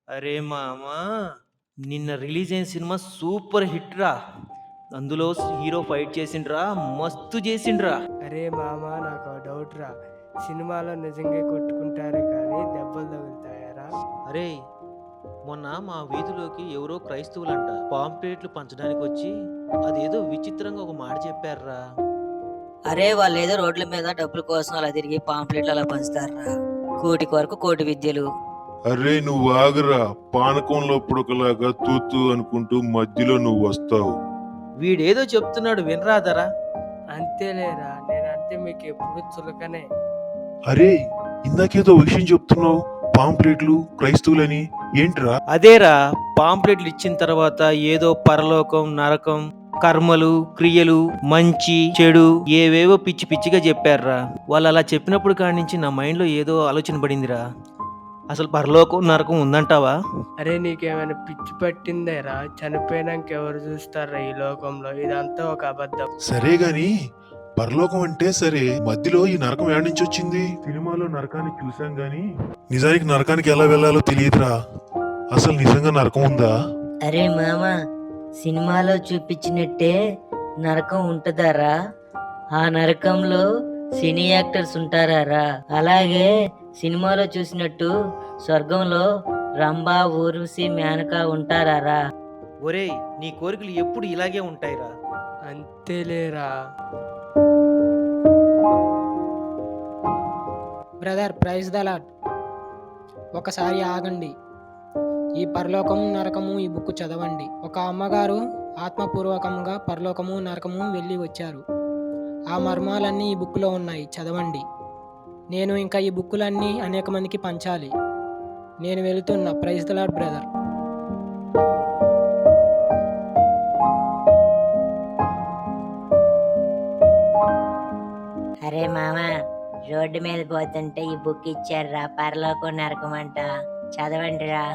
అరే మామా! నిన్న రిలీజ్ అయిన సినిమా సూపర్ హిట్ రా! అందులో హీరో ఫైట్ చేసిండ్రా మస్తు చేసిండ్రా! అరే మామ, నాకు డౌట్ రా. సినిమాలో నిజంగా కొట్టుకుంటారే కానీ దెబ్బలు తగులుతాయారా? అరేయ్! మొన్న మా వీధిలోకి ఎవరో క్రైస్తవులంట పాంప్లెట్లు పంచడానికి వచ్చి అదేదో విచిత్రంగా ఒక మాట చెప్పారురా! అరే వాళ్ళేదో రోడ్ల మీద డబ్బుల కోసం అలా తిరిగి పాంప్లెట్లు అలా పంచుతారా? కోటి కొరకు కోటి విద్యలు. అరే నువ్వు ఆగురా, పానకంలో పుడకలాగా తూతూ అనుకుంటూ మధ్యలో నువ్వు వస్తావు. వీడేదో చెప్తున్నాడు వినరాదరా! అంతేలేరా, నేనంటే మీకు ఎప్పుడు చులకనే. అరే ఇందాకేదో విషయం చెప్తున్నావు, పాంప్లెట్లు క్రైస్తవులని. ఏంట్రా? అదేరా పాంప్లెట్లు ఇచ్చిన తర్వాత ఏదో పరలోకం, నరకం, కర్మలు, క్రియలు, మంచి, చెడు ఏవేవో పిచ్చి పిచ్చిగా చెప్పారురా. వాళ్ళు అలా చెప్పినప్పుడు కాడి నుంచి నా మైండ్లో ఏదో ఆలోచన పడిందిరా. అసలు పరలోకం, నరకం ఉందంటావా? అరే నీకేమైనా పిచ్చి పట్టిందేరా? చనిపోయినాక ఎవరు చూస్తారా ఈ లోకంలో? ఇదంతా ఒక అబద్ధం. సరే గాని పరలోకం అంటే సరే, మధ్యలో ఈ నరకం ఏడ నుంచి వచ్చింది? సినిమాలో నరకాన్ని చూసాం గాని నిజానికి నరకానికి ఎలా వెళ్ళాలో తెలియదురా. అసలు నిజంగా నరకం ఉందా? అరే మామ, సినిమాలో చూపించినట్టే నరకం ఉంటదారా? ఆ నరకంలో సినీ యాక్టర్స్ ఉంటారా? అలాగే సినిమాలో చూసినట్టు స్వర్గంలో రంభా, ఊర్వశి, మేనక ఉంటారా? ఒరేయ్, నీ కోరికలు ఎప్పుడు ఇలాగే ఉంటాయిరా. అంతేలేరా. Brother, praise the lord. ఒకసారి ఆగండి. ఈ పరలోకము నరకము ఈ బుక్ చదవండి. ఒక అమ్మగారు ఆత్మపూర్వకంగా పరలోకము నరకము వెళ్ళి వచ్చారు. ఆ మర్మాలన్నీ ఈ బుక్లో ఉన్నాయి, చదవండి. నేను ఇంకా ఈ బుక్కులన్నీ అనేక మందికి పంచాలి. నేను వెళుతున్నా. Praise the lord brother. అరే మామ, రోడ్డు మీద పోతుంటే ఈ బుక్ ఇచ్చారా, పరలోకం నరకం అంట. చదవండిరా.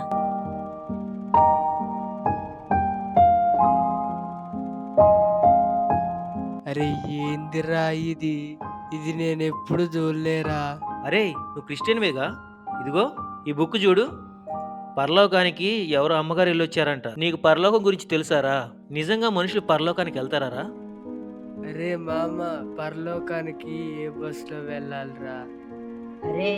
అరే ఏందిరా ఇది? ఇది నేను ఎప్పుడు చూడలేరా. అరే నువ్వు క్రిస్టియన్వేగా? ఇదిగో ఈ బుక్ చూడు. పరలోకానికి ఎవరో అమ్మగారు వెళ్ళొచ్చారంట. నీకు పరలోకం గురించి తెలుసారా? నిజంగా మనుషులు పరలోకానికి వెళ్తారా? అరే మామ, పరలోకానికి ఏ బస్సులో వెళ్ళాలిరా? అరే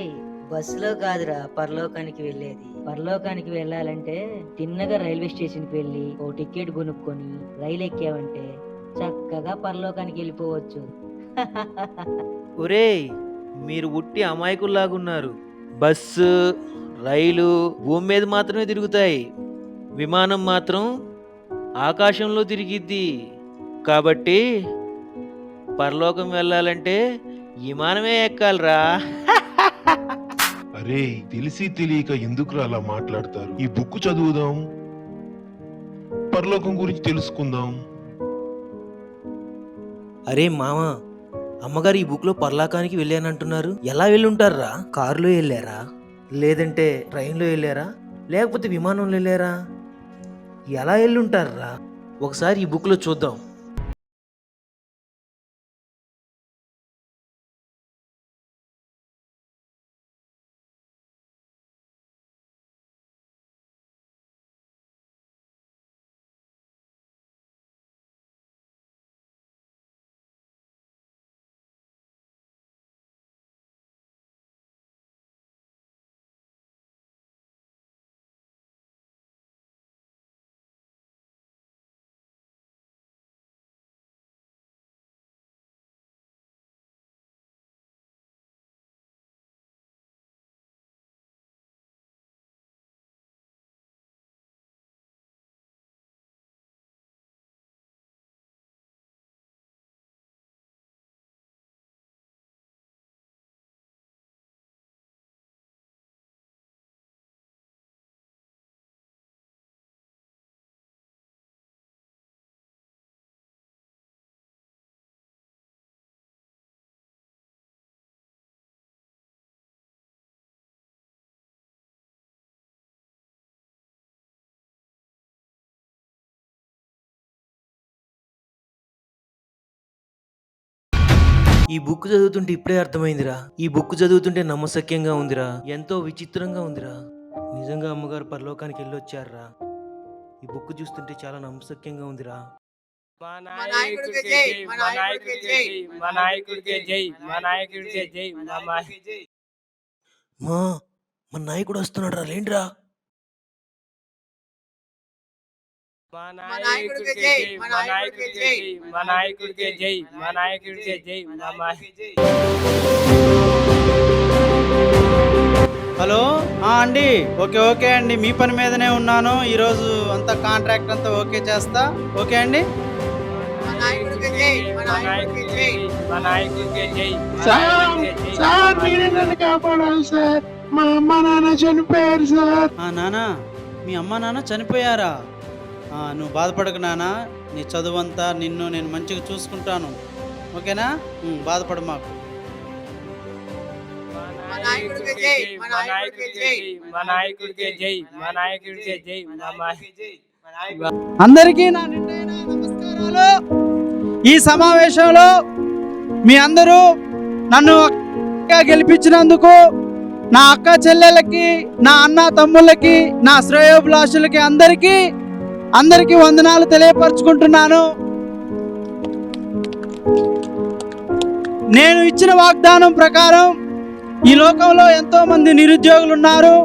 బస్సులో కాదురా పరలోకానికి వెళ్ళేది. పరలోకానికి వెళ్ళాలంటే తిన్నగా రైల్వే స్టేషన్ కి వెళ్ళి ఓ టికెట్ కొనుక్కొని రైలు ఎక్కావంటే చక్కగా పరలోకానికి వెళ్ళిపోవచ్చు. ఒరేయ్, మీరు ఉట్టి అమాయకుల్లాగున్నారు. బస్సు, రైలు భూమి మీద మాత్రమే తిరుగుతాయి. విమానం మాత్రం ఆకాశంలో తిరిగిద్ది. కాబట్టి పరలోకం వెళ్ళాలంటే విమానమే ఎక్కాలిరా. అరే తెలిసి తెలియక ఎందుకురా అలా మాట్లాడతారు? ఈ బుక్ చదువుదాం, పరలోకం గురించి తెలుసుకుందాం. అరే మామ, అమ్మగారు ఈ బుక్లో పరలోకానికి వెళ్ళానంటున్నారు. ఎలా వెళ్ళుంటారా? కారులో వెళ్ళారా? లేదంటే ట్రైన్లో వెళ్ళారా? లేకపోతే విమానంలో వెళ్ళారా? ఎలా వెళ్ళుంటారా? ఒకసారి ఈ బుక్లో చూద్దాం. ఈ బుక్ చదువుతుంటే ఇప్పుడే అర్థమైందిరా. ఈ బుక్ చదువుతుంటే నమ్మశక్యంగా ఉందిరా. ఎంతో విచిత్రంగా ఉందిరా. నిజంగా అమ్మగారు పరలోకానికి వెళ్ళొచ్చారా? ఈ బుక్ చూస్తుంటే చాలా నమ్మశక్యంగా ఉందిరా. మా నాయకుడికి జై, మా నాయకుడికి జై, మా నాయకుడికి జై, మా నాయకుడికి జై, మా మన నాయకుడు వస్తున్నాడు రా, లేండిరా. మా నాయకుడికి జై, మా నాయకుడికి జై, మా నాయకుడికి జై, మా నాయకుడికి జై, హలో అండి, ఓకే అండి, మీ పని మీదనే ఉన్నాను. ఈరోజు అంతా కాంట్రాక్ట్ అంతా ఓకే చేస్తా. ఓకే అండి. మా నాయకుడికి జై, మా నాయకుడికి జై, మా నాయకుడికి జై, సార్ మీరే నన్ను కాపాడాలి సార్. మా అమ్మ నాన్న చనిపోయారు సార్. నాన్న, మీ అమ్మ నాన్న చనిపోయారా? నువ్వు బాధపడకు నాన్న, నీ చదువంతా నిన్ను నేను మంచిగా చూసుకుంటాను. ఓకేనా? బాధపడు మాకు. మా నాయకుడికి జై, మా నాయకుడికి జై, మా నాయకుడికి జై, మా నాయకుడికి జై, అందరికీ నా నిండైన నమస్కారాలు. ఈ సమావేశంలో మీ అందరూ నన్ను గెలిపించినందుకు నా అక్క చెల్లెళ్ళకి, నా అన్న తమ్ముళ్ళకి, నా శ్రేయోభిలాషులకి అందరికీ వందనాలు తెలియపరచుకుంటున్నాను. నేను ఇచ్చిన వాగ్దానం ప్రకారం ఈ లోకంలో ఎంతో మంది నిరుద్యోగులు ఉన్నారు.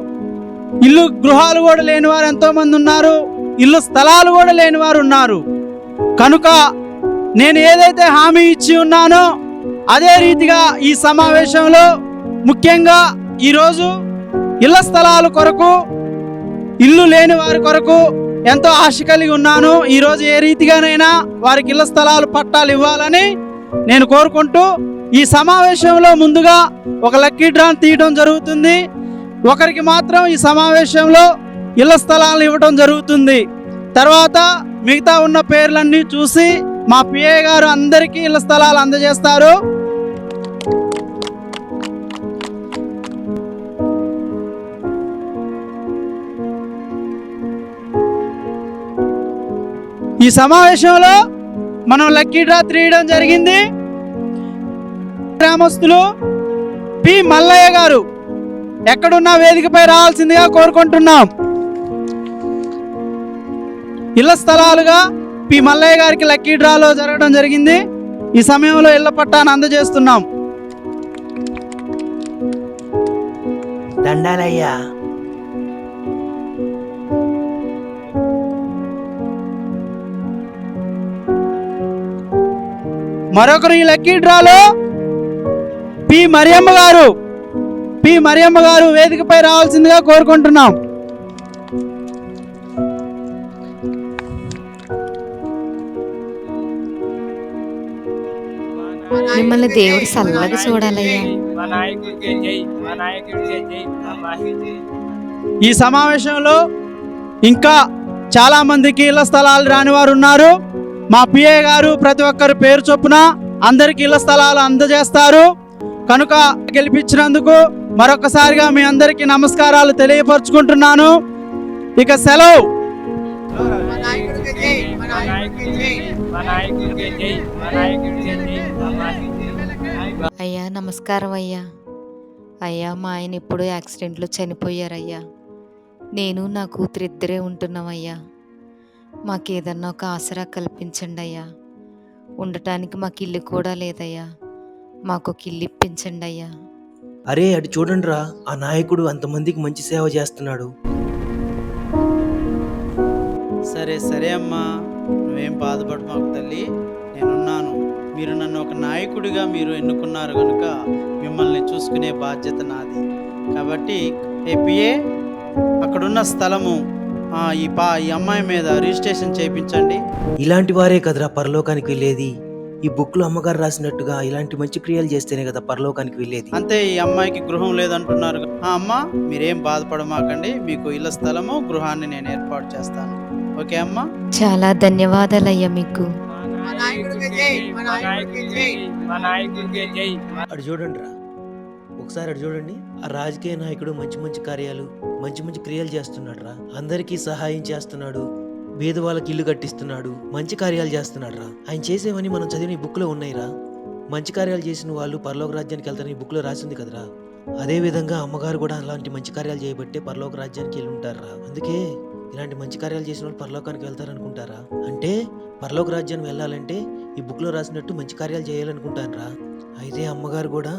ఇల్లు గృహాలు కూడా లేని వారు ఎంతో మంది ఉన్నారు. ఇల్లు స్థలాలు కూడా లేని వారు ఉన్నారు. కనుక నేను ఏదైతే హామీ ఇచ్చి ఉన్నానో అదే రీతిగా ఈ సమావేశంలో ముఖ్యంగా ఈరోజు ఇళ్ల స్థలాల కొరకు, ఇల్లు లేని వారి కొరకు ఎంతో ఆశ కలిగి ఉన్నాను. ఈరోజు ఏ రీతిగానైనా వారికి ఇళ్ల స్థలాలు పట్టాలు ఇవ్వాలని నేను కోరుకుంటూ ఈ సమావేశంలో ముందుగా ఒక లక్కీ డ్రాన్ తీయడం జరుగుతుంది. ఒకరికి మాత్రం ఈ సమావేశంలో ఇళ్ల స్థలాలను ఇవ్వడం జరుగుతుంది. తర్వాత మిగతా ఉన్న పేర్లన్నీ చూసి మా పిఏ గారు అందరికీ ఇళ్ల స్థలాలు అందజేస్తారు. ఈ సమావేశంలో మనం లక్కీ డ్రా తీయడం జరిగింది. గ్రామస్తులు పి మల్లయ్య గారు ఎక్కడున్నా వేదికపై రావాల్సిందిగా కోరుకుంటున్నాం. ఇళ్ల స్థలాలుగా పి మల్లయ్య గారికి లక్కీ డ్రాలో జరగడం జరిగింది. ఈ సమయంలో ఇళ్ల పట్టాను అందజేస్తున్నాం. దండాలయ్యా. మరొకరు ఈ లక్కీ డ్రాలో పి మరియమ్మ గారు వేదికపై రావాల్సిందిగా కోరుకుంటున్నాం. మిమ్మల్ని దేవుడు చల్లగా చూడాలయ్యా. మా నాయకుడికి జై, మా నాయకుడికి జై, ఈ సమావేశంలో ఇంకా చాలా మందికి ఇళ్ల స్థలాలు రాని వారు ఉన్నారు. మా పిఏ గారు ప్రతి ఒక్కరి పేరు చొప్పున అందరికి ఇళ్ల స్థలాలు అందజేస్తారు. కనుక గెలిపించినందుకు మరొకసారిగా మీ అందరికీ నమస్కారాలు తెలియపరచుకుంటున్నాను. ఇక సెలవు. మా నాయకుడికి జై, మా నాయకుడికి జై, మా నాయకుడికి జై, మా నాయకుడికి జై, అయ్యా నమస్కారం అయ్యా. అయ్యా మా ఆయన ఇప్పుడు యాక్సిడెంట్లో చనిపోయారయ్యా. నేను నా కూతురు ఇద్దరే ఉంటున్నామయ్యా. మాకేదన్నా ఒక ఆసరా కల్పించండి అయ్యా. ఉండటానికి మాకు ఇల్లు కూడా లేదయ్యా. మాకు ఒక ఇల్లు ఇప్పించండి అయ్యా. అరే అటు చూడండి రా, ఆ నాయకుడు అంతమందికి మంచి సేవ చేస్తున్నాడు. సరే అమ్మా, నువ్వేం బాధపడు మాకు తల్లి, నేనున్నాను. మీరు నన్ను ఒక నాయకుడిగా మీరు ఎన్నుకున్నారు కనుక మిమ్మల్ని చూసుకునే బాధ్యత నాది. కాబట్టి ఏపీఏ అక్కడున్న స్థలము ఈ అమ్మాయి మీద రిజిస్ట్రేషన్ చేయించండి. ఇలాంటి వారే కదరా పరలోకానికి వెళ్ళేది. ఈ బుక్ లో అమ్మగారు రాసినట్టుగా ఇలాంటి మంచి క్రియలు చేస్తేనే కదా పరలోకానికి వెళ్ళేది. అంతే, ఈ అమ్మాయికి గృహం లేదంటున్నారు. అమ్మా మీరేం బాధపడమాకండి, మీకు ఇళ్ల స్థలము గృహాన్ని నేను ఏర్పాటు చేస్తాను. ఓకే అమ్మా. చాలా ధన్యవాదాలయ్యా మీకు. మా నాయకుడికి జై, మా నాయకుడికి జై, మా నాయకుడికి జై. అటు చూడండి రా, ఒకసారి అటు చూడండి. ఆ రాజకీయ నాయకుడు మంచి మంచి కార్యాలు, మంచి మంచి క్రియలు చేస్తున్నాడు రా. అందరికీ సహాయం చేస్తున్నాడు, పేద వాళ్ళకి ఇల్లు కట్టిస్తున్నాడు, మంచి కార్యాలు చేస్తున్నాడు రా. ఆయన చేసేవని మనం చదివిన ఈ బుక్ లో ఉన్నాయిరా. మంచి కార్యాలు చేసిన వాళ్ళు పరలోక రాజ్యానికి వెళ్తారని ఈ బుక్ లో రాసింది కదరా. అదే విధంగా అమ్మగారు కూడా అలాంటి మంచి కార్యాలు చేయబట్టే పరలోక రాజ్యానికి వెళ్ళి ఉంటారా. అందుకే ఇలాంటి మంచి కార్యాలు చేసిన వాళ్ళు పరలోకానికి వెళ్తారనుకుంటారా? అంటే పరలోక రాజ్యానికి వెళ్ళాలంటే ఈ బుక్లో రాసినట్టు మంచి కార్యాలు చేయాలనుకుంటారా? అయితే అమ్మగారు కూడా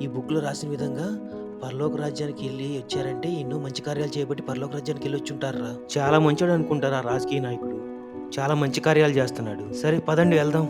ఈ బుక్లో రాసిన విధంగా పరలోక రాజ్యానికి వెళ్ళి వచ్చారంటే ఎన్నో మంచి కార్యాలు చేయబట్టి పరలోక రాజ్యానికి వెళ్ళి వచ్చి ఉంటారా. చాలా మంచోడు అనుకుంటారా రాజకీయ నాయకుడు. చాలా మంచి కార్యాలు చేస్తున్నాడు. సరే పదండి వెళ్దాం.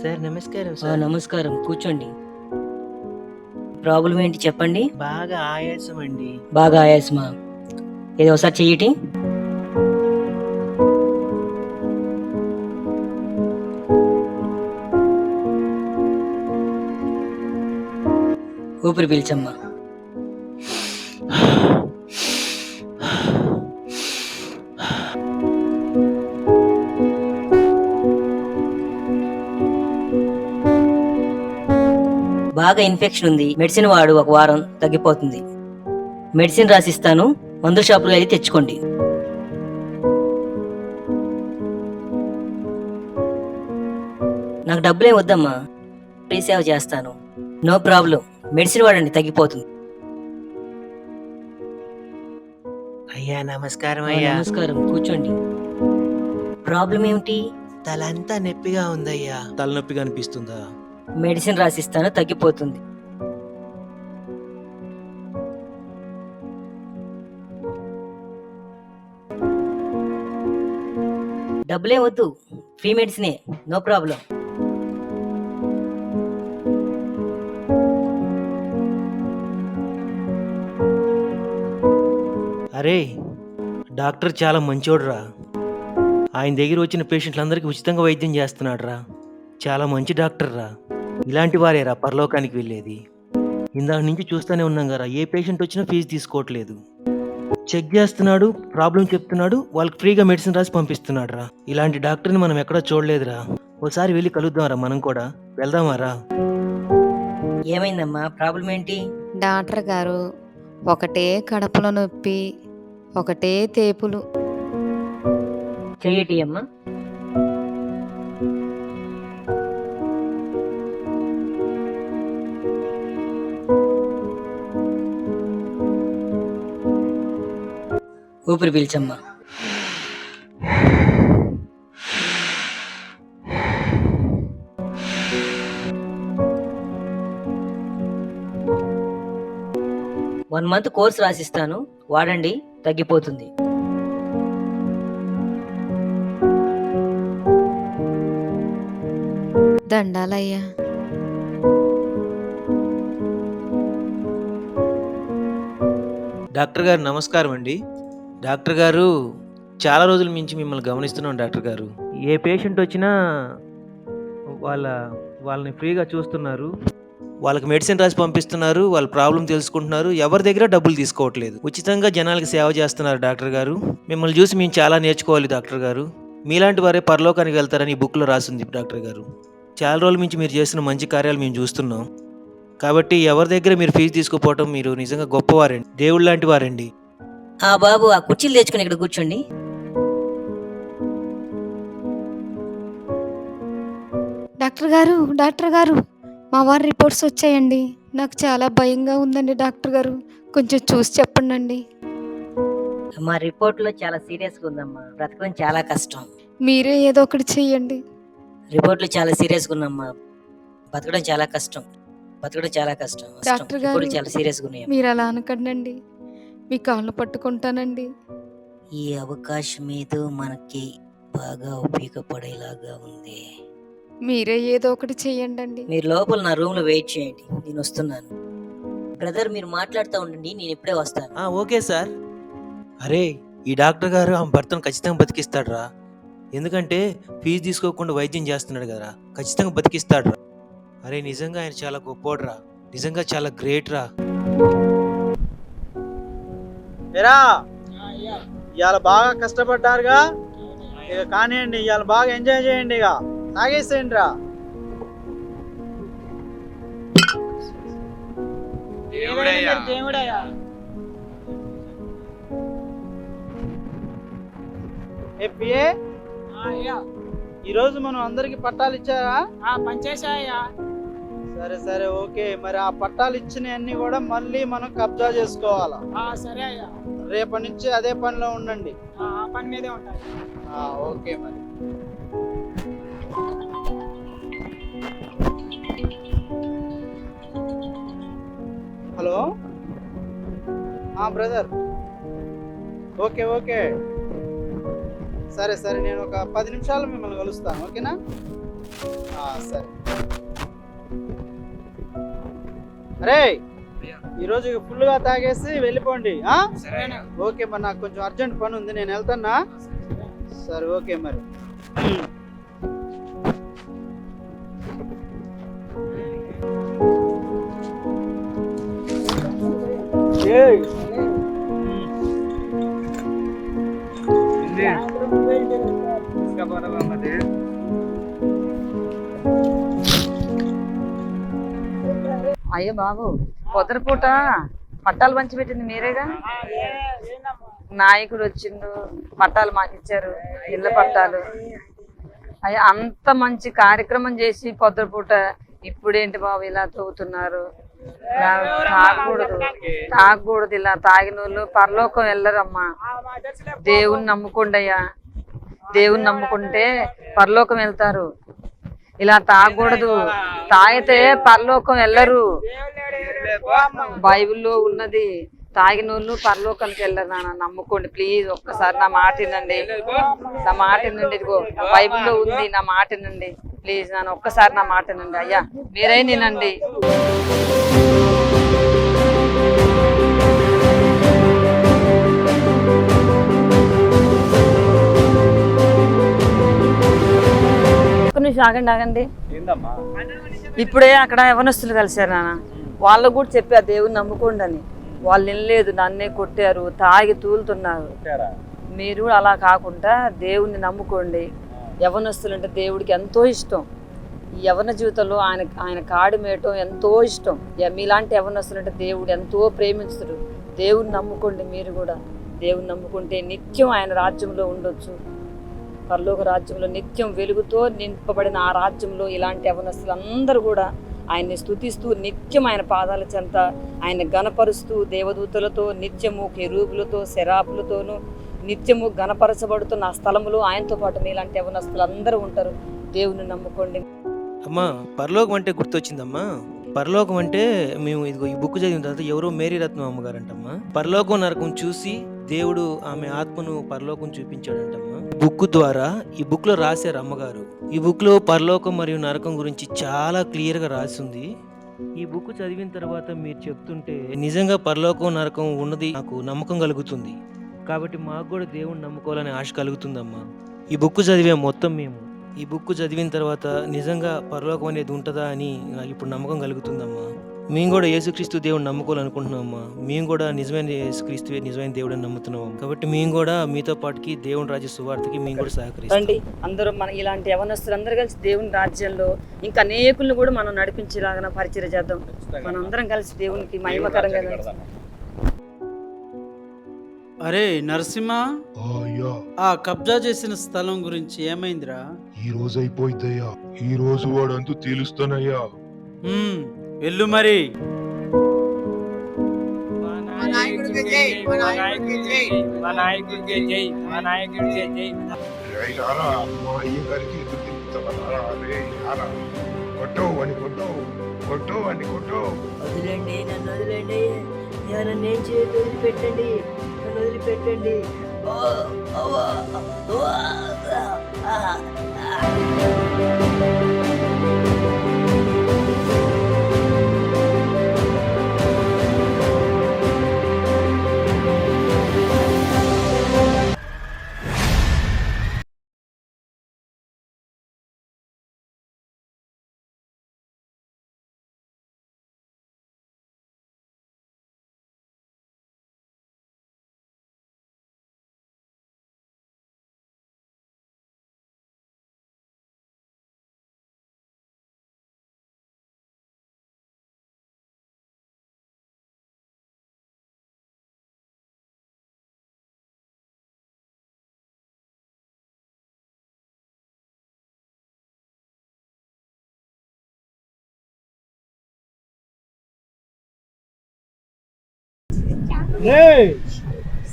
సార్ నమస్కారం సార్. నమస్కారం, కూర్చోండి. ప్రాబ్లం ఏంటి చెప్పండి. బాగా ఆయాసం అండి. బాగా ఆయాసమా? ఏదో ఒకసారి చెయ్యటి. ఊపిరి పీల్చమ్మా. బాగా ఇన్ఫెక్షన్ ఉంది, మెడిసిన్ వాడు, ఒక వారం తగ్గిపోతుంది. మెడిసిన్ రాసిస్తాను, మందుల షాపులో వెళ్ళి తెచ్చుకోండి. నాకు డబ్బులేం వద్దమ్మా, ఫ్రీ సేవ చేస్తాను. నో ప్రాబ్లం, మెడిసిన్ వాడండి, తగ్గిపోతుంది. అయ్యా నమస్కారం అయ్యా. నమస్కారం, కూర్చోండి. ప్రాబ్లం ఏమిటి? తలంతా నొప్పిగా ఉందయ్యా. తలనొప్పిగా అనిపిస్తుందా? మెడిసిన్ రాసిస్తాను, తగ్గిపోతుంది. డబ్బులే వద్దు, ఫ్రీ మెడిసినే, నో ప్రాబ్లం. అరే డాక్టర్ చాలా మంచోడురా. ఆయన దగ్గర వచ్చిన పేషెంట్లందరికీ ఉచితంగా వైద్యం చేస్తున్నాడు రా. చాలా మంచి డాక్టర్ రా. ఇలాంటి వారేరా పరలోకానికి వెళ్ళేది. ఇందాక నుంచి చూస్తూనే ఉన్నాం కదా, ఏ పేషెంట్ వచ్చినా ఫీజు తీసుకోవట్లేదు. చెక్ చేస్తున్నాడు, ప్రాబ్లం చెప్తున్నాడు, వాళ్ళకి ఫ్రీగా మెడిసిన్ రాసి పంపిస్తున్నాడు రా. ఇలాంటి డాక్టర్ని మనం ఎక్కడా చూడలేదురా. ఒకసారి వెళ్ళి కలుద్దాంరా, మనం కూడా వెళ్దామారా. ఏమైందమ్మా, ప్రాబ్లం ఏంటి? డాక్టర్ గారు, ఒకటే కడుపులో నొప్పి, ఒకటే తేపులు. చెయ్యటి అమ్మా. ఊపిరి పీల్చమ్మా. వన్ మంత్ కోర్స్ రాసిస్తాను, వాడండి, తగ్గిపోతుంది. దండాలయ్యా. డాక్టర్ గారు నమస్కారం అండి. డాక్టర్ గారు, చాలా రోజుల నుంచి మిమ్మల్ని గమనిస్తున్నాం డాక్టర్ గారు. ఏ పేషెంట్ వచ్చినా వాళ్ళని ఫ్రీగా చూస్తున్నారు, వాళ్ళకి మెడిసిన్ రాసి పంపిస్తున్నారు, వాళ్ళ ప్రాబ్లం తెలుసుకుంటున్నారు, ఎవరి దగ్గర డబ్బులు తీసుకోవట్లేదు, ఉచితంగా జనాలకి సేవ చేస్తున్నారు డాక్టర్ గారు. మిమ్మల్ని చూసి మేము చాలా నేర్చుకోవాలి డాక్టర్ గారు. మీలాంటి వారే పరలోకానికి వెళ్తారని ఈ బుక్లో రాసింది డాక్టర్ గారు. చాలా రోజుల నుంచి మీరు చేస్తున్న మంచి కార్యాలు మేము చూస్తున్నాం. కాబట్టి ఎవరి దగ్గర మీరు ఫీజు తీసుకోపోవటం, మీరు నిజంగా గొప్పవారండి, దేవుడు లాంటి వారండి. బాబు, ఆ కుర్చీలు తెచ్చుకుని ఇక్కడ కూర్చోండి. డాక్టర్ గారు, మా వారి రిపోర్ట్స్ వచ్చాయండి. నాకు చాలా భయంగా ఉందండి డాక్టర్ గారు, కొంచెం చూసి చెప్పండి. మా రిపోర్ట్లో చాలా సీరియస్గా ఉందమ్మా, బ్రతకడం చాలా కష్టం. మీరే ఏదో ఒకటి చెయ్యండి. రిపోర్ట్లు చాలా సీరియస్గా ఉన్నామ్మా, బతకడం చాలా కష్టం, డాక్టర్ గారు, రిపోర్ట్లు చాలా సీరియస్గా ఉన్నాయి. మీరు అలా అనకండి, మీ కాళ్ళు పట్టుకుంటానండి. ఈ అవకాశం ఏదో మనకి బాగా ఉపయోగపడేలాగా ఉంది. మీరే ఏదో ఒకటి చెయ్యండి. మీరు లోపల నా రూమ్ లో వెయిట్ చేయండి, నేను వస్తున్నాను. బ్రదర్, మీరు మాట్లాడుతూ ఉండండి, నేను ఇప్పుడే వస్తాను. Okay sir. అరే, ఈ డాక్టర్ గారు ఆమె భర్తను ఖచ్చితంగా బతికిస్తాడు రా. ఎందుకంటే ఫీజు తీసుకోకుండా వైద్యం చేస్తున్నాడు కదా, ఖచ్చితంగా బతికిస్తాడు రా. అరే నిజంగా ఆయన చాలా గొప్పోడ్రా, నిజంగా చాలా గ్రేట్ రా. ఏరా ఇవాళ బాగా కష్టపడ్డారుగా, ఇక కానివ్వండి, ఇవాళ బాగా ఎంజాయ్ చేయండి, ఇక తాగేసేయండి రా. ఈరోజు మనం అందరికి పట్టాలు ఇచ్చారా? పనిచేసాయ్యా. సరే సరే ఓకే, మరి ఆ పట్టాలు ఇచ్చినవన్నీ కూడా మళ్ళీ మనం కబ్జా చేసుకోవాలా. సరే అయ్యా, రేపటి నుంచి అదే పనిలో ఉండండి. ఆ పని మీదే ఉంటాయి. ఓకే మరి. హలో బ్రదర్, ఓకే ఓకే, సరే సరే, నేను ఒక 10 నిమిషాలు మిమ్మల్ని కలుస్తాను, ఓకేనా? సరే. అరే ఈరోజు ఫుల్గా తాగేసి వెళ్ళిపోండి. ఓకే, మరి నాకు కొంచెం అర్జెంట్ పని ఉంది, నేను వెళ్తానా? సరే ఓకే మరి. అయ్యో బాబు, పొద్దుపూట పట్టాలు పంచి పెట్టింది మీరేగా? నాయకుడు వచ్చిండు, పట్టాలు మాకు ఇచ్చారు, ఇళ్ళ పట్టాలు. అయ్యా అంత మంచి కార్యక్రమం చేసి పొద్దుపూట ఇప్పుడేంటి బాబు ఇలా తవ్వుతున్నారు? తాగకూడదు, ఇలా తాగిన వాళ్ళు పరలోకం వెళ్ళరమ్మా. దేవుని నమ్ముకోండి అయ్యా, దేవుని నమ్ముకుంటే పరలోకం వెళ్తారు. ఇలా తాగకూడదు, తాగితే పరలోకం వెళ్ళరు. బైబిల్లో ఉన్నది, తాగిన వాళ్ళు పరలోకానికి వెళ్ళరు. నాన్న నమ్ముకోండి ప్లీజ్, ఒక్కసారి నా మాట వినండి, నా మాట వినండి. ఇదిగో బైబిల్లో ఉంది, నా మాట వినండి ప్లీజ్ నాన్న, ఒక్కసారి నా మాట వినండి. అయ్యా మీరే వినండి. ఆగండి, ఇప్పుడే అక్కడ యవనస్తులు కలిశారు నాన్న, వాళ్ళకు కూడా చెప్పా దేవుని నమ్ముకోండి అని. వాళ్ళు వినలేదు, నన్నే కొట్టారు, తాగి తూలుతున్నారు. మీరు అలా కాకుండా దేవుణ్ణి నమ్ముకోండి. యవనస్తులు అంటే దేవుడికి ఎంతో ఇష్టం. ఈ యవన జీవితంలో ఆయన కాడి మేయటం ఎంతో ఇష్టం. మీలాంటి యవనస్తులు అంటే దేవుడు ఎంతో ప్రేమించుతాడు. దేవుని నమ్ముకోండి, మీరు కూడా దేవుని నమ్ముకుంటే నిత్యం ఆయన రాజ్యంలో ఉండొచ్చు. పరలోక రాజ్యంలో నిత్యం వెలుగుతో నింపబడిన ఆ రాజ్యంలో ఇలాంటి యవనస్తులు అందరూ కూడా ఆయన్ని స్తుతిస్తూ నిత్యం ఆయన పాదాల చెంత ఆయన గణపరుస్తూ దేవదూతలతో నిత్యము కెరూబులతో శరాపులతోనూ నిత్యము గణపరచబడుతున్న ఆ స్థలములో ఆయనతో పాటు మీలాంటి యవనస్తులు అందరూ ఉంటారు. దేవుని నమ్ముకోండి. అమ్మా పరలోకం అంటే గుర్తొచ్చిందమ్మా. పరలోకం అంటే మేము ఇదిగో ఈ బుక్ చదివిన తర్వాత ఎవరో మేరీ రత్నం అమ్మగారంటమ్మా, పరలోకం నరకం చూసి దేవుడు ఆమె ఆత్మను పరలోకం చూపించాడంటమ్మా. బుక్ ద్వారా ఈ బుక్ లో రాశారు అమ్మగారు. ఈ బుక్ లో పరలోకం మరియు నరకం గురించి చాలా క్లియర్ గా రాసింది. ఈ బుక్ చదివిన తర్వాత మీరు చెప్తుంటే నిజంగా పరలోకం నరకం ఉన్నది నాకు నమ్మకం కలుగుతుంది. కాబట్టి మాకు కూడా దేవుణ్ణి నమ్ముకోవాలని ఆశ కలుగుతుందమ్మా. ఈ బుక్ చదివే మొత్తం మేము ఈ బుక్ చదివిన తర్వాత నిజంగా పరలోకం అనేది ఉంటుందా అని నాకు ఇప్పుడు నమ్మకం కలుగుతుందమ్మా. మేము కూడా యేసుక్రీస్తు దేవుడిని నమ్ముకోవాలనుకుంటున్నామమ్మా. మేము కూడా నిజమైన యేసుక్రీస్తువే నిజమైన దేవుడు అని నమ్ముతున్నాం. కాబట్టి మేము కూడా మీతో పాటుకి దేవుని రాజ్య సువార్తకి మేము కూడా సహకరిస్తాం. అందరూ మన ఇలాంటి యవనస్తులు అందరూ కలిసి దేవుని రాజ్యంలో ఇంకా అనేకులను కూడా మనం నడిపించేలాగా పరిచయం చేద్దాం. మనం అందరం కలిసి దేవునికి మహిమకరంగా. అరే నరసింహ, ఆ కబ్జా చేసిన స్థలం గురించి ఏమైందిరా? ఈ రోజు అయిపోయిద్దయ్యా, ఈ రోజు వాడంతూ తేలుస్తానయ్యా. వెళ్ళు మరి. వదిలేండి, నన్ను వదిలేండి, నన్ను ఏం చేయొద్దు, వదిలిపెట్టండి, నన్ను వదిలిపెట్టండి.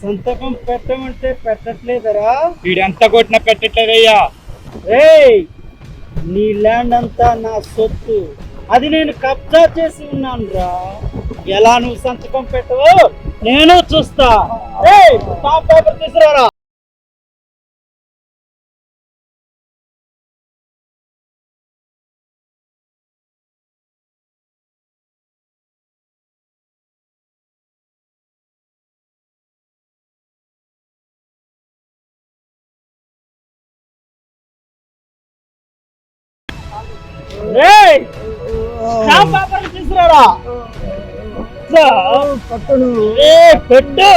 సంతకం పెట్టమంటే పెట్టట్లేదరా? వీడెంత కొట్టినా పెట్టట్లేదయ్యా. నీ ల్యాండ్ అంతా నా సొత్తు, అది నేను కబ్జా చేసి ఉన్నాను రా. ఎలా నువ్వు సంతకం పెట్టవో నేను చూస్తా. స్టాంప్ పేపర్ తీసుకురారా. స్టాంప్ పేపర్ తీసుకురారా. పెట్టు,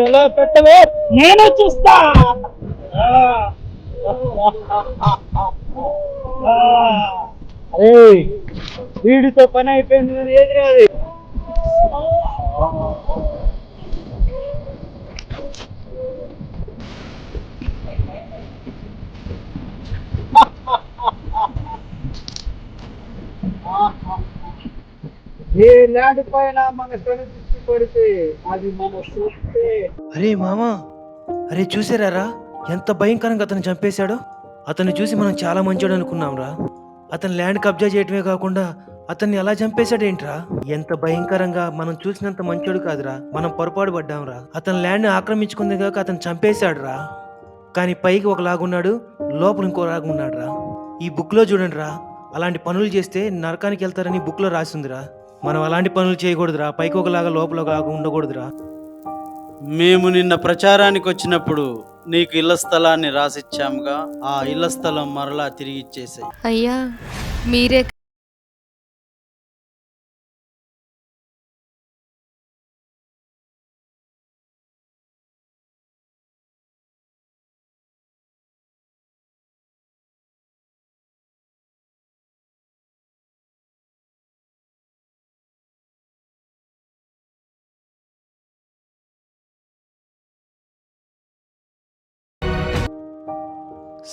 ఎలా పెట్టవో నేను చూస్తా. వీడితో పని అయిపోయింది, ఏది రాదు. ఏ ల్యాండ్ పైన మన దృష్టి పడితే అది మన సొత్తే. అరే మామా, అరే చూసారా ఎంత భయంకరంగా అతను చంపేశాడో. అతన్ని చూసి మనం చాలా మంచోడు అనుకున్నాం రా. అతను ల్యాండ్ కబ్జా చేయటమే కాకుండా అతన్ని ఎలా చంపేశాడేంట్రా? ఎంత భయంకరంగా. మనం చూసినంత మంచోడు కాదురా, మనం పొరపాటు పడ్డాంరా. అతను ల్యాండ్ ఆక్రమించుకుంది కాక అతను చంపేశాడు రా. కానీ పైకి ఒకలాగున్నాడు, లోపల ఇంకోలాగున్నాడు రా. ఈ బుక్ లో చూడండి రా, అలాంటి పనులు చేస్తే నరకానికి వెళ్తారని బుక్ లో రాసిందిరా. మనం అలాంటి పనులు చేయకూడదురా, పైకి ఒకలాగా లోపల ఒకలాగా ఉండకూడదురా. మేము నిన్న ప్రచారానికి వచ్చినప్పుడు నీకు ఇళ్ల స్థలాన్ని రాసిచ్చాముగా, ఆ ఇళ్ల స్థలం మరలా తిరిగి ఇచ్చేసాయి. అయ్యా మీరే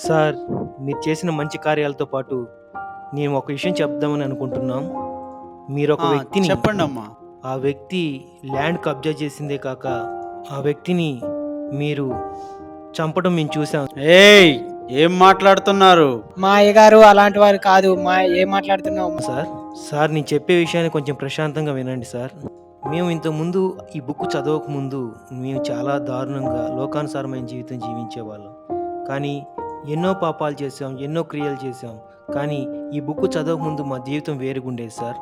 సార్, మీరు చేసిన మంచి కార్యాలతో పాటు నేను ఒక విషయం చెప్దామని అనుకుంటున్నాం. మీరు ఒక వ్యక్తిని, చెప్పండి అమ్మా. ఆ వ్యక్తి ల్యాండ్ కబ్జా చేసిందే కాక ఆ వ్యక్తిని మీరు చంపడం మేము చూసాం. ఏం మాట్లాడుతున్నారు? మా అయ్యగారు అలాంటి వారు కాదు. ఏం మాట్లాడుతున్నావు సార్ నేను చెప్పే విషయాన్ని కొంచెం ప్రశాంతంగా వినండి సార్. మేము ఇంతకుముందు ఈ బుక్ చదవక ముందు మేము చాలా దారుణంగా లోకానుసారమైన జీవితం జీవించేవాళ్ళం. కానీ ఎన్నో పాపాలు చేసాం, ఎన్నో క్రియలు చేసాం. కానీ ఈ బుక్ చదవక ముందు మా జీవితం వేరుగుండేది సార్.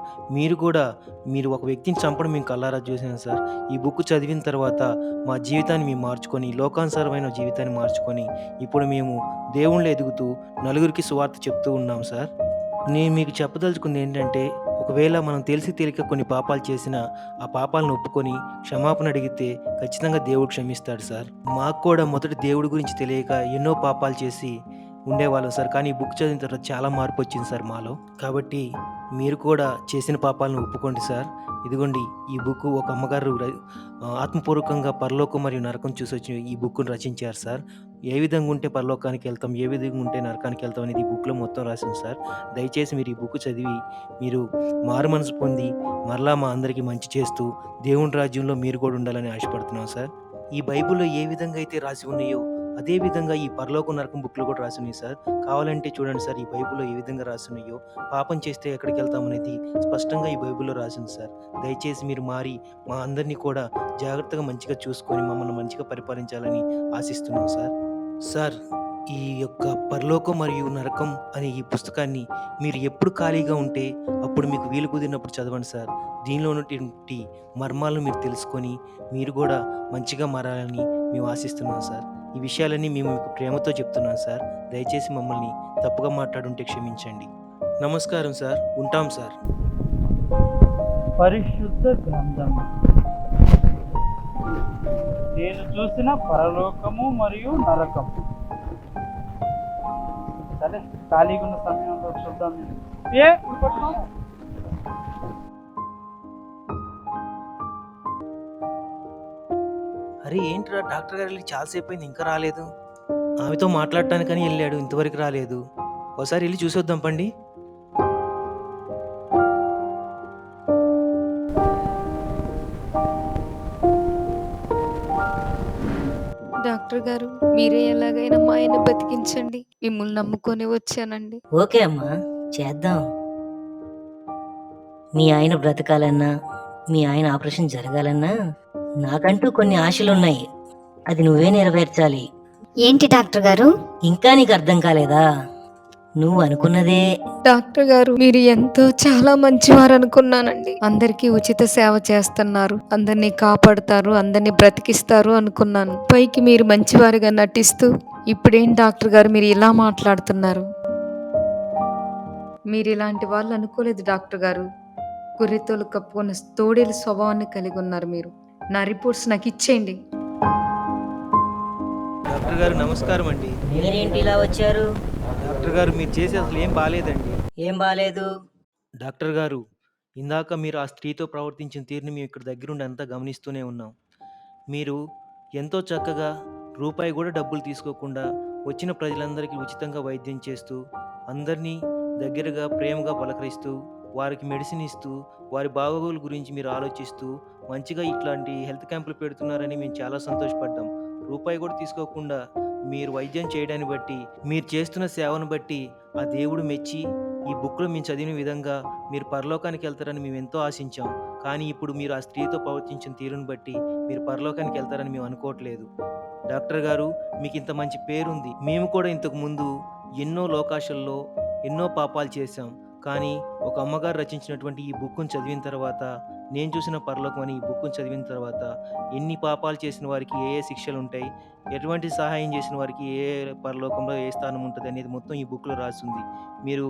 మీరు ఒక వ్యక్తిని చంపడం మేము కల్లారా చూసాం సార్. ఈ బుక్ చదివిన తర్వాత మా జీవితాన్ని మేము మార్చుకొని, లోకానుసారమైన జీవితాన్ని మార్చుకొని ఇప్పుడు మేము దేవుళ్ళు ఎదుగుతూ నలుగురికి సువార్త చెప్తూ ఉన్నాం సార్. నేను మీకు చెప్పదలుచుకుంది ఏంటంటే, ఒకవేళ మనం తెలిసి తెలియక కొన్ని పాపాలు చేసినా ఆ పాపాలను ఒప్పుకొని క్షమాపణ అడిగితే ఖచ్చితంగా దేవుడు క్షమిస్తాడు సార్. మాకు కూడా మొదటి దేవుడి గురించి తెలియక ఎన్నో పాపాలు చేసి ఉండేవాళ్ళం సార్. కానీ ఈ బుక్ చదివిన తర్వాత చాలా మార్పు వచ్చింది సార్ మాలో. కాబట్టి మీరు కూడా చేసిన పాపాలను ఒప్పుకోండి సార్. ఇదిగోండి ఈ బుక్ ఒక అమ్మగారు ఆత్మపూర్వకంగా పరలోకం మరియు నరకం చూసి వచ్చి ఈ బుక్ను రచించారు సార్. ఏ విధంగా ఉంటే పరలోకానికి వెళ్తాం, ఏ విధంగా ఉంటే నరకానికి వెళ్తాం అనేది ఈ బుక్లో మొత్తం రాసింది సార్. దయచేసి మీరు ఈ బుక్ చదివి మీరు మారు మనసు పొంది మరలా మా అందరికీ మంచి చేస్తూ దేవుని రాజ్యంలో మీరు కూడా ఉండాలని ఆశపడుతున్నాం సార్. ఈ బైబిల్లో ఏ విధంగా అయితే రాసి ఉన్నాయో అదే విధంగా ఈ పరలోకం నరకం బుక్లో కూడా రాసి ఉన్నాయి సార్. కావాలంటే చూడండి సార్, ఈ బైబిల్లో ఏ విధంగా రాసి ఉన్నాయో. పాపం చేస్తే ఎక్కడికి వెళ్తామనేది స్పష్టంగా ఈ బైబిల్లో రాసింది సార్. దయచేసి మీరు మారి మా అందరినీ కూడా జాగ్రత్తగా మంచిగా చూసుకొని మమ్మల్ని మంచిగా పరిపాలించాలని ఆశిస్తున్నాం సార్. సార్, ఈ యొక్క పరలోకం మరియు నరకం అనే ఈ పుస్తకాన్ని మీరు ఎప్పుడు ఖాళీగా ఉంటే అప్పుడు మీకు వీలు కుదిరినప్పుడు చదవండి సార్. దీనిలో ఉన్నటువంటి మర్మాలను మీరు తెలుసుకొని మీరు కూడా మంచిగా మారాలని మేము ఆశిస్తున్నాం సార్. ఈ విషయాలన్నీ మేము మీకు ప్రేమతో చెప్తున్నాం సార్. దయచేసి మమ్మల్ని తప్పుగా మాట్లాడుంటే క్షమించండి. నమస్కారం సార్, ఉంటాం సార్. పరిశుద్ధ గ్రంథం, నేను చూసిన పరలోకము మరియు నరకం. సరే, ఖాళీగా ఉన్న సమయంలో చూద్దాం. అరే ఏంట్రా, డాక్టర్ గారు వెళ్ళి చాలాసేపు అయింది ఇంకా రాలేదు. ఆమెతో మాట్లాడటానికని వెళ్ళాడు, ఇంతవరకు రాలేదు. ఒకసారి వెళ్ళి చూసొద్దాం పండి. డాక్టర్ గారు మీరే ఎలాగైనా మా ఆయన బతికించండి. మిమ్మల్ని నమ్ముకొని వచ్చానండి. ఓకే అమ్మా, చేద్దాం. మీ ఆయన బ్రతకాలన్నా, మీ ఆయన ఆపరేషన్ జరగాలన్నా నాకంటూ కొన్ని ఆశలున్నాయి. అది నువ్వే నెరవేర్చాలి. ఏంటి డాక్టర్ గారు? ఇంకా నీకు అర్థం కాలేదా? నువ్వు అనుకున్నదే. డాక్టర్ గారు మీరు ఎంతో చాలా మంచివారు అనుకున్నానండి. అందరికీ ఉచిత సేవ చేస్తున్నారు, అందరినీ కాపాడుతారు, అందరినీ బ్రతికిస్తారు అనుకున్నాను. పైకి మీరు మంచివారుగా నటిస్తూ ఇప్పుడేం డాక్టర్ గారు మీరు ఇలా మాట్లాడుతున్నారు? మీరు ఇలాంటి వాళ్ళు అనుకోలేదు డాక్టర్ గారు. గొర్రెతోలు కప్పుకున్న తోడేలు స్వభావాన్ని కలిగి ఉన్నారు మీరు. నా రిపోర్ట్స్ నాకు ఇచ్చేయండి. డాక్టర్ గారు నమస్కారం అండి. మీరేంటి ఇలా వచ్చారు? డాక్టర్ గారు మీరు చేసి అసలు ఏం బాలేదండి. ఏం బాలేదు? డాక్టర్ గారు, ఇందాక మీరు ఆ స్త్రీతో ప్రవర్తించిన తీరుని మేము ఇక్కడ దగ్గరుండి అంతా గమనిస్తూనే ఉన్నాం. మీరు ఎంతో చక్కగా రూపాయి కూడా డబ్బులు తీసుకోకుండా వచ్చిన ప్రజలందరికీ ఉచితంగా వైద్యం చేస్తూ, అందరినీ దగ్గరగా ప్రేమగా పలకరిస్తూ, వారికి మెడిసిన్ ఇస్తూ, వారి బాగోగుల గురించి మీరు ఆలోచిస్తూ మంచిగా ఇట్లాంటి హెల్త్ క్యాంపులు పెడుతున్నారని మేము చాలా సంతోషపడ్డాం. రూపాయి కూడా తీసుకోకుండా మీరు వైద్యం చేయడాన్ని బట్టి, మీరు చేస్తున్న సేవను బట్టి ఆ దేవుడు మెచ్చి ఈ బుక్లో మేము చదివిన విధంగా మీరు పరలోకానికి వెళ్తారని మేము ఎంతో ఆశించాం. కానీ ఇప్పుడు మీరు ఆ స్త్రీతో ప్రవర్తించిన తీరును బట్టి మీరు పరలోకానికి వెళ్తారని మేము అనుకోవట్లేదు. డాక్టర్ గారు, మీకు ఇంత మంచి పేరుంది. మేము కూడా ఇంతకు ముందు ఎన్నో లోకాశల్లో ఎన్నో పాపాలు చేశాం. కానీ ఒక అమ్మగారు రచించినటువంటి ఈ బుక్ను చదివిన తర్వాత, నేను చూసిన పరలోకం అని ఈ బుక్ను చదివిన తర్వాత, ఎన్ని పాపాలు చేసిన వారికి ఏ ఏ శిక్షలు ఉంటాయి, ఎటువంటి సహాయం చేసిన వారికి ఏ పరలోకంలో ఏ స్థానం ఉంటుంది అనేది మొత్తం ఈ బుక్లో రాసింది. మీరు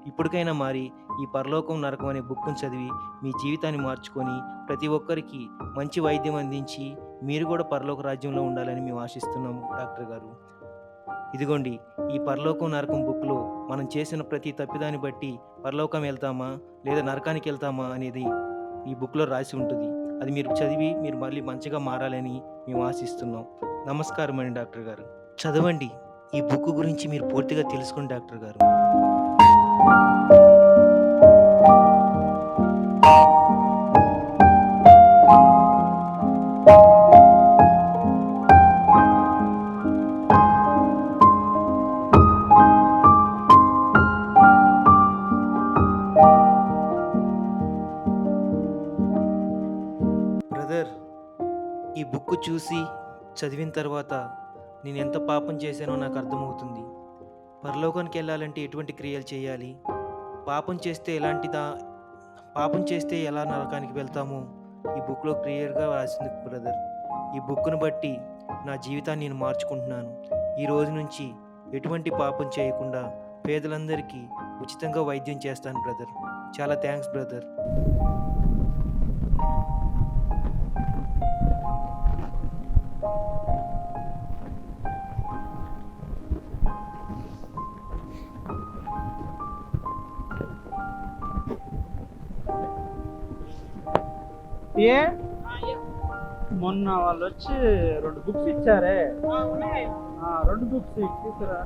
ఇప్పటికైనా మారి ఈ పరలోకం నరకం అనే బుక్ను చదివి మీ జీవితాన్ని మార్చుకొని ప్రతి ఒక్కరికి మంచి వైద్యం అందించి మీరు కూడా పరలోక రాజ్యంలో ఉండాలని మేము ఆశిస్తున్నాము. డాక్టర్ గారు, ఇదిగోండి ఈ పరలోకం నరకం బుక్లో మనం చేసిన ప్రతి తప్పిదాన్ని బట్టి పరలోకం వెళ్తామా లేదా నరకానికి వెళ్తామా అనేది ఈ బుక్లో రాసి ఉంటుంది. అది మీరు చదివి మీరు మళ్ళీ మంచిగా మారాలని మేము ఆశిస్తున్నాం. నమస్కారం అండి డాక్టర్ గారు. చదవండి, ఈ బుక్ గురించి మీరు పూర్తిగా తెలుసుకోండి డాక్టర్ గారు. బ్రదర్, ఈ బుక్ చూసి చదివిన తర్వాత నేను ఎంత పాపం చేశానో నాకు అర్థమవుతుంది. పరలోకానికి వెళ్ళాలంటే ఎటువంటి క్రియలు చేయాలి, పాపం చేస్తే ఎలా నరకానికి వెళ్తామో ఈ బుక్లో క్లియర్గా రాసింది బ్రదర్. ఈ బుక్ను బట్టి నా జీవితాన్ని నేను మార్చుకుంటున్నాను. ఈ రోజు నుంచి ఎటువంటి పాపం చేయకుండా పేదలందరికీ ఉచితంగా వైద్యం చేస్తాను బ్రదర్. చాలా థ్యాంక్స్ బ్రదర్. మొన్న వాళ్ళు వచ్చి 2 బుక్స్ ఇచ్చారే, 2 బుక్స్ తీసుకురా.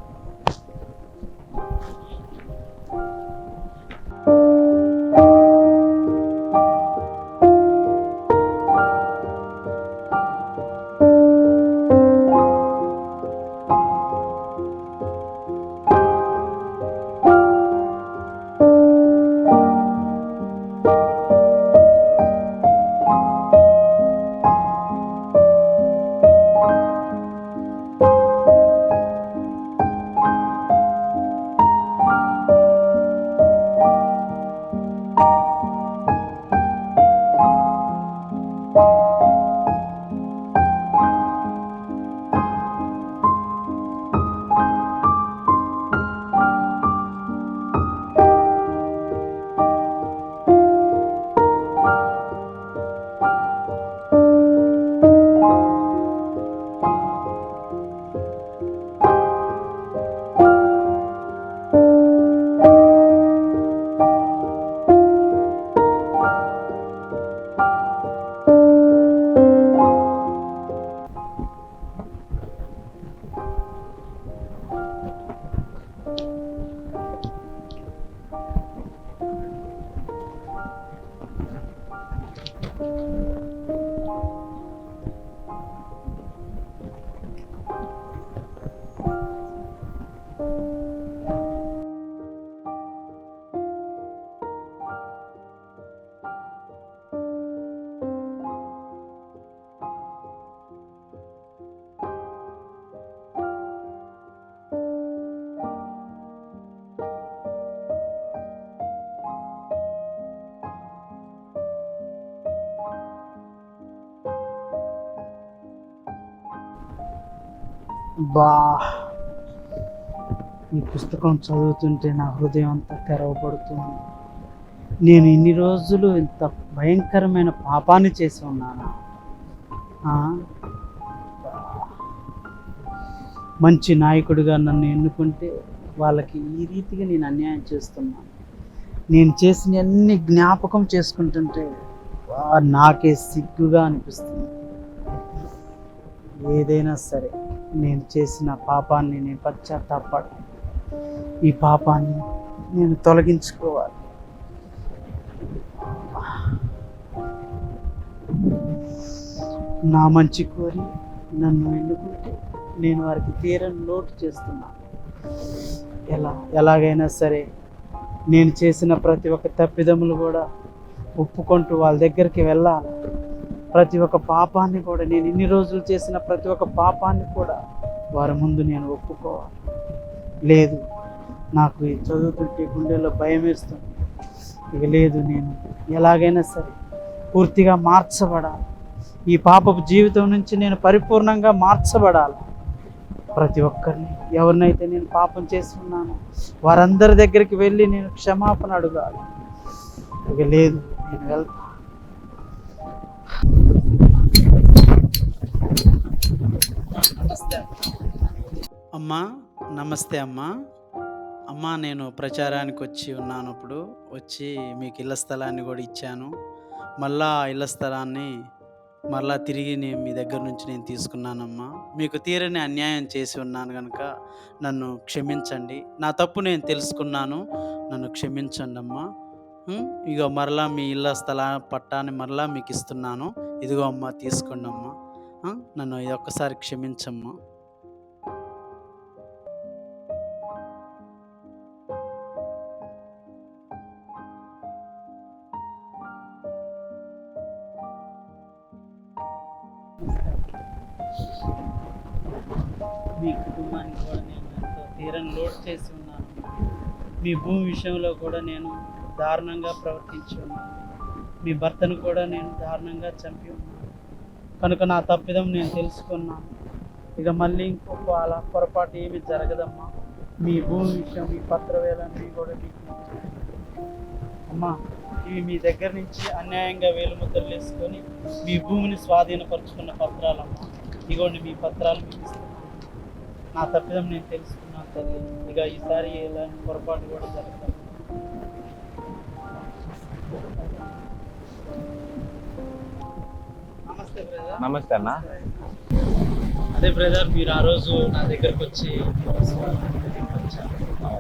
బా ఈ పుస్తకం చదువుతుంటే నా హృదయం అంతా తెరవబడుతుంది. నేను ఇన్ని రోజులు ఇంత భయంకరమైన పాపాన్ని చేసి ఉన్నానా? ఆ? మంచి నాయకుడిగా నన్ను ఎన్నుకుంటే వాళ్ళకి ఈ రీతిగా నేను అన్యాయం చేస్తున్నాను. నేను చేసిన అన్ని జ్ఞాపకం చేసుకుంటుంటే నాకే సిగ్గుగా అనిపిస్తుంది. ఏదైనా సరే నేను చేసిన పాపాన్ని నేను పశ్చాత్తాపడి ఈ పాపాన్ని నేను తొలగించుకోవాలి. నా మంచి కోరి నన్ను ఎన్నుకుంటే నేను వారికి తీరని లోటు చేస్తున్నాను. ఎలాగైనా సరే నేను చేసిన ప్రతి ఒక్క తప్పిదములు కూడా ఒప్పుకుంటూ వాళ్ళ దగ్గరికి వెళ్ళాలి. ప్రతి ఒక్క పాపాన్ని కూడా, నేను ఇన్ని రోజులు చేసిన ప్రతి ఒక్క పాపాన్ని కూడా వారి ముందు నేను ఒప్పుకోవాలి. లేదు, నాకు ఈ చదువుతుంటే గుండెల్లో భయం వేస్తుంది. ఇక లేదు, నేను ఎలాగైనా సరే పూర్తిగా మార్చబడాలి. ఈ పాపపు జీవితం నుంచి నేను పరిపూర్ణంగా మార్చబడాలి. ప్రతి ఒక్కరిని, ఎవరినైతే నేను పాపం చేసి ఉన్నానో వారందరి దగ్గరికి వెళ్ళి నేను క్షమాపణ అడగాలి. ఇక లేదు, నేను వెళ్తా. అమ్మా నమస్తే అమ్మా. అమ్మా నేను ప్రచారానికి వచ్చి ఉన్నాను. ఇప్పుడు వచ్చి మీకు ఇళ్ల స్థలాన్ని కూడా ఇచ్చాను. మళ్ళా ఆ ఇళ్ల స్థలాన్ని మరలా తిరిగి నేను మీ దగ్గర నుంచి నేను తీసుకున్నానమ్మా. మీకు తీరని అన్యాయం చేసి ఉన్నాను కనుక నన్ను క్షమించండి. నా తప్పు నేను తెలుసుకున్నాను, నన్ను క్షమించండి అమ్మా. ఇగో మరలా మీ ఇళ్ళ స్థల పట్టాన్ని మరలా మీకు ఇస్తున్నాను. ఇదిగో అమ్మా, తీసుకోండి అమ్మా. నన్ను ఇది ఒక్కసారి క్షమించమ్మా. మీ కుటుంబానికి కూడా నేను ఎంతో తీరని లోటు చేసి ఉన్నాను. మీ భూమి విషయంలో కూడా నేను దారుణంగా ప్రవర్తించి ఉన్నాను. మీ భర్తను కూడా నేను దారుణంగా చంపి ఉన్నాను. కనుక నా తప్పిదం నేను తెలుసుకున్నాను. ఇక మళ్ళీ ఇంకొక అలా పొరపాటు ఏమీ జరగదమ్మా. మీ భూమి విషయం, మీ పత్రవేలన్నీ కూడా మీకు అమ్మా, ఇవి మీ దగ్గర నుంచి అన్యాయంగా వేలుముద్రలు వేసుకొని మీ భూమిని స్వాధీనపరుచుకున్న పత్రాలమ్మా. ఇగోండి మీ పత్రాలు మీకు ఇస్తున్నాను. నా తప్పిదం నేను తెలుసుకున్నాను తల్లి. ఇక ఈసారి ఎలాంటి పొరపాటు కూడా జరగదు. నమస్తే బ్రదర్. నమస్తే అన్న. అదే బ్రదర్, మీరు ఆ రోజు నా దగ్గరకు వచ్చి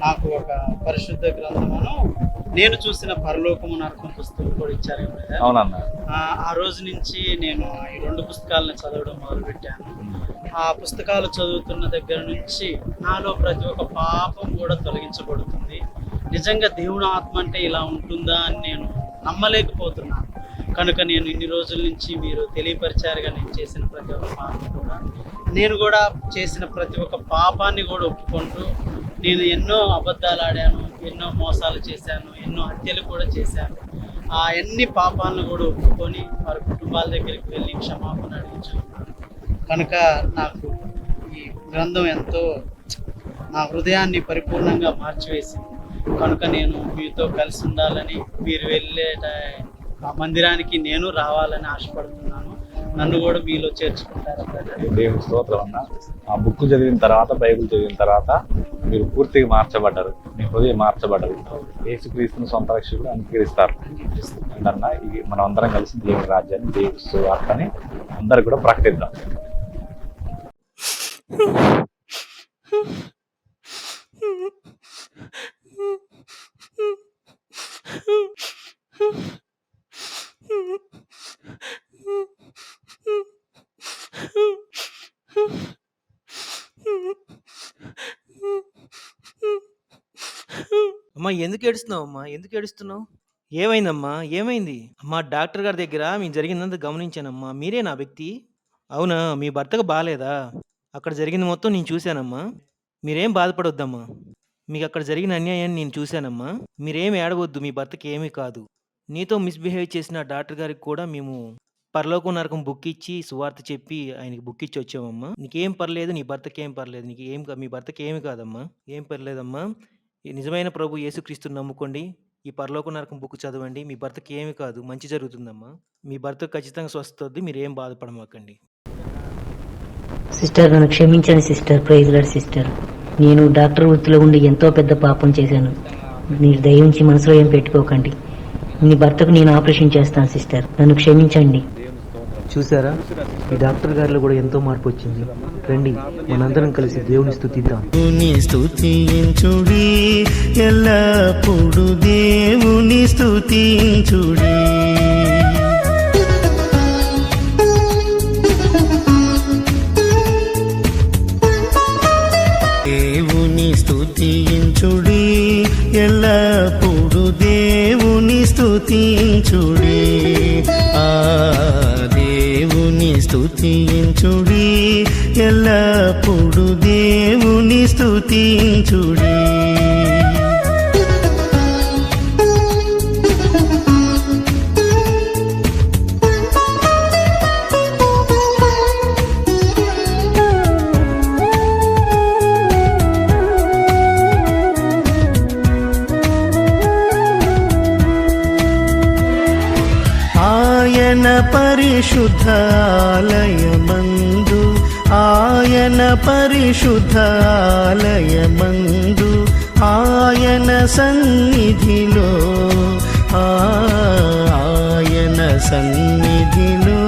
నాకు ఒక పరిశుద్ధ గ్రంథమును నేను చూసిన పరలోకము నరకం పుస్తకం కూడా ఇచ్చారు బ్రదర్. అవునన్నా. ఆ రోజు నుంచి నేను ఈ 2 పుస్తకాలను చదవడం మొదలుపెట్టాను. ఆ పుస్తకాలు చదువుతున్న దగ్గర నుంచి నాలో ప్రతి ఒక్క పాపం కూడా తొలగించబడుతుంది. నిజంగా దేవుని ఆత్మ అంటే ఇలా ఉంటుందా అని నేను నమ్మలేకపోతున్నాను. కనుక నేను ఇన్ని రోజుల నుంచి మీరు తెలియపరిచారుగా నేను చేసిన ప్రతి ఒక్క పాపం కూడా, నేను కూడా చేసిన ప్రతి ఒక్క పాపాన్ని కూడా ఒప్పుకుంటూ, నేను ఎన్నో అబద్ధాలు ఆడాను, ఎన్నో మోసాలు చేశాను, ఎన్నో హత్యలు కూడా చేశాను. ఆ అన్ని పాపాలను కూడా ఒప్పుకొని వారి కుటుంబాల దగ్గరికి వెళ్ళి క్షమాపణ అడిగించుకున్నాను. కనుక నాకు ఈ గ్రంథం ఎంతో నా హృదయాన్ని పరిపూర్ణంగా మార్చివేసింది. కనుక నేను మీతో కలిసి ఉండాలని, మీరు వెళ్ళే ఆ మందిరానికి నేను రావాలని ఆశపడుతున్నాను. నన్ను కూడా మీలో చేర్చుకుంటారు. దేవుని స్తోత్రం అన్న. ఆ బుక్ చదివిన తర్వాత, బైబిల్ చదివిన తర్వాత మీరు పూర్తిగా మార్చబడ్డారు. మీ హృదయం మార్చబడ్డది. యేసుక్రీస్తుని సొంత రక్షకుడు అంగీకరిస్తారు అన్న. ఇది మనం అందరం కలిసి దేవుని రాజ్యాన్ని, దేవుని సువార్తని అందరు కూడా ప్రకటిద్దాం. అమ్మా, ఎందుకు ఏడుస్తున్నావు అమ్మా? ఎందుకు ఏడుస్తున్నావు? ఏమైందమ్మా? ఏమైంది అమ్మా? డాక్టర్ గారి దగ్గర మీకు జరిగిందంతా గమనించానమ్మా. మీరే నా వ్యక్తి? అవునా? మీ భర్తకు బాగాలేదా? అక్కడ జరిగింది మొత్తం నేను చూశానమ్మా. మీరేం బాధపడొద్దమ్మా. మీకు అక్కడ జరిగిన అన్యాయాన్ని నేను చూశానమ్మా. మీరేమి ఏడవద్దు. మీ భర్తకి ఏమీ కాదు. నీతో మిస్బిహేవ్ చేసిన డాక్టర్ గారికి కూడా మేము పరలోకం నరకం బుక్ ఇచ్చి సువార్త చెప్పి ఆయనకి బుక్ ఇచ్చి వచ్చామమ్మా. నీకేం పర్లేదు, నీ భర్తకేం పర్లేదు, మీ భర్తకి ఏమి కాదమ్మా, ఏం పర్లేదమ్మా. ఈ నిజమైన ప్రభు యేసుక్రీస్తుని నమ్ముకోండి, ఈ పరలోకం నరకం బుక్ చదవండి, మీ భర్తకి ఏమి కాదు, మంచి జరుగుతుందమ్మా. మీ భర్తకు ఖచ్చితంగా స్వస్థత వద్ది, మీరేం బాధపడమాకండి. సిస్టర్, నన్ను క్షమించండి సిస్టర్. Praise lord sister. నేను డాక్టర్ వృత్తిలో ఉండి ఎంతో పెద్ద పాపం చేశాను. మీరు దయించి మనసులో ఏం పెట్టుకోకండి. మీ భర్తకు నేను ఆపరేషన్ చేస్తాను సిస్టర్, నన్ను క్షమించండి. చూసారా, ఈ డాక్టర్ గారిలో కూడా ఎంతో మార్పు వచ్చింది. రండి, మనందరం కలిసి దేవుని స్తుతిద్దాం. స్తుతించుడి, ఎల్లప్పుడు దేవుని స్తుతించుడి. దేవుని స్తుతించుడి, ఎల్లప్పుడు దేవుని స్తుతించుడి. దేవుని స్తుతించుడి, ఎల్లప్పుడు దేవుని స్తుతించుడి. ఆయన పరిశుద్ధాలయమందు, ఆయన పరిశుద్ధాలయమందు, ఆయన సన్నిధిలో, ఆయన సన్నిధిలో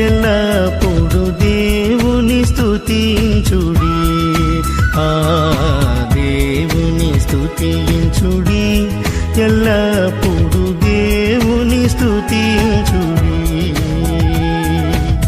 ఎల్లప్పుడు దేవుని స్తుతించుడి. దేవుని స్తుతించుడి, ఎల్లప్పుడు దేవుని స్తుతించుడి.